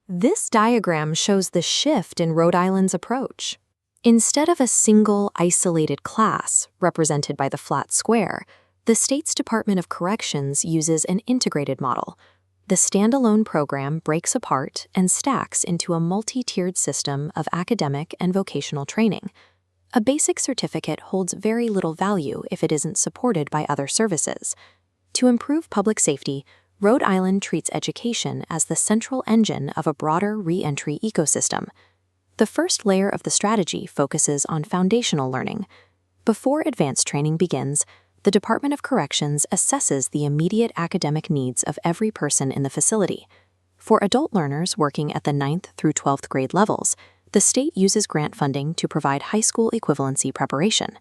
This diagram shows the shift in Rhode Island's approach. Instead of a single, isolated class, represented by the flat square, the state's Department of Corrections uses an integrated model. The standalone program breaks apart and stacks into a multi-tiered system of academic and vocational training. A basic certificate holds very little value if it isn't supported by other services. To improve public safety, Rhode Island treats education as the central engine of a broader re-entry ecosystem. The first layer of the strategy focuses on foundational learning. Before advanced training begins, the Department of Corrections assesses the immediate academic needs of every person in the facility. For adult learners working at the 9th through 12th grade levels, the state uses grant funding to provide high school equivalency preparation.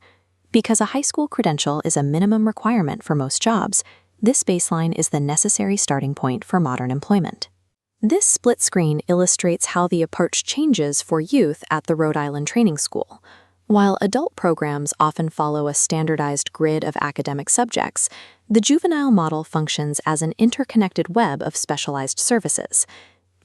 Because a high school credential is a minimum requirement for most jobs, this baseline is the necessary starting point for modern employment. This split screen illustrates how the approach changes for youth at the Rhode Island Training School. While adult programs often follow a standardized grid of academic subjects, the juvenile model functions as an interconnected web of specialized services.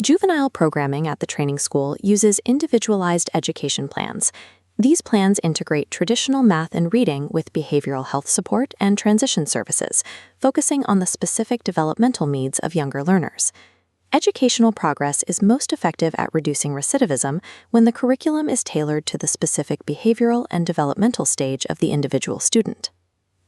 Juvenile programming at the training school uses individualized education plans. These plans integrate traditional math and reading with behavioral health support and transition services, focusing on the specific developmental needs of younger learners. Educational progress is most effective at reducing recidivism when the curriculum is tailored to the specific behavioral and developmental stage of the individual student.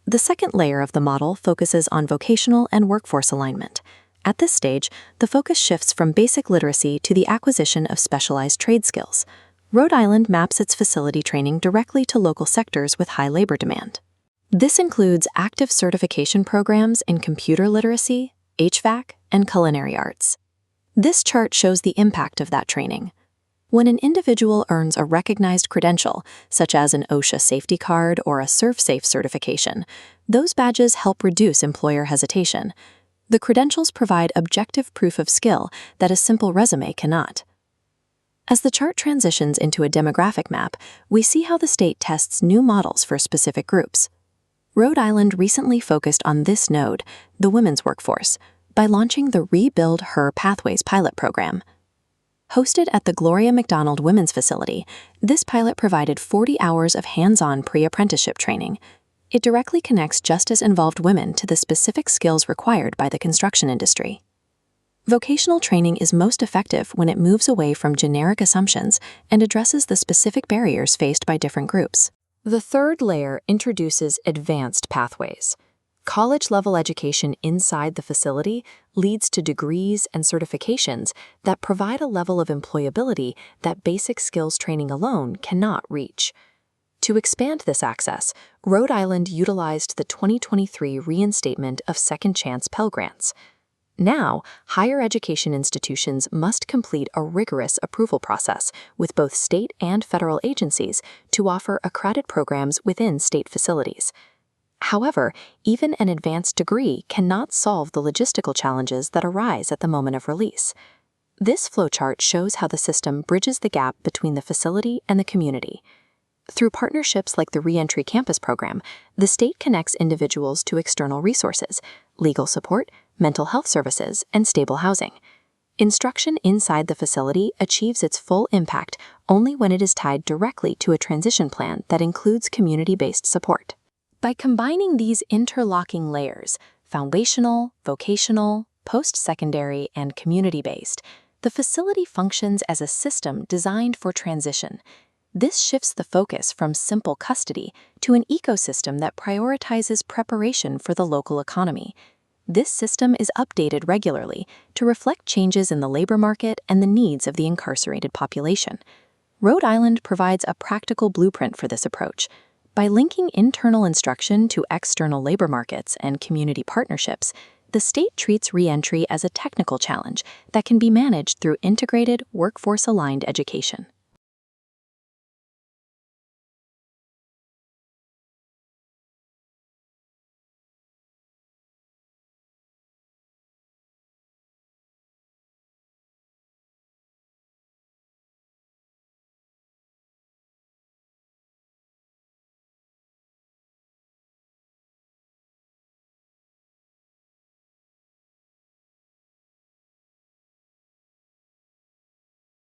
The second layer of the model focuses on vocational and workforce alignment. At this stage, the focus shifts from basic literacy to the acquisition of specialized trade skills. Rhode Island maps its facility training directly to local sectors with high labor demand. This includes active certification programs in computer literacy, HVAC, and culinary arts. This chart shows the impact of that training. When an individual earns a recognized credential, such as an OSHA safety card or a ServSafe certification, those badges help reduce employer hesitation. The credentials provide objective proof of skill that a simple resume cannot. As the chart transitions into a demographic map, we see how the state tests new models for specific groups. Rhode Island recently focused on this node, the women's workforce, by launching the Rebuild Her Pathways pilot program. Hosted at the Gloria McDonald Women's Facility, this pilot provided 40 hours of hands-on pre-apprenticeship training. It directly connects justice-involved women to the specific skills required by the construction industry. Vocational training is most effective when it moves away from generic assumptions and addresses the specific barriers faced by different groups. The third layer introduces advanced pathways. College-level education inside the facility leads to degrees and certifications that provide a level of employability that basic skills training alone cannot reach. To expand this access, Rhode Island utilized the 2023 reinstatement of Second Chance Pell Grants. Now, higher education institutions must complete a rigorous approval process with both state and federal agencies to offer accredited programs within state facilities. However, even an advanced degree cannot solve the logistical challenges that arise at the moment of release. This flowchart shows how the system bridges the gap between the facility and the community. Through partnerships like the Reentry Campus Program, the state connects individuals to external resources, legal support, mental health services, and stable housing. Instruction inside the facility achieves its full impact only when it is tied directly to a transition plan that includes community-based support. By combining these interlocking layers, foundational, vocational, post-secondary, and community-based, the facility functions as a system designed for transition. This shifts the focus from simple custody to an ecosystem that prioritizes preparation for the local economy. This system is updated regularly to reflect changes in the labor market and the needs of the incarcerated population. Rhode Island provides a practical blueprint for this approach. By linking internal instruction to external labor markets and community partnerships, the state treats reentry as a technical challenge that can be managed through integrated, workforce-aligned education.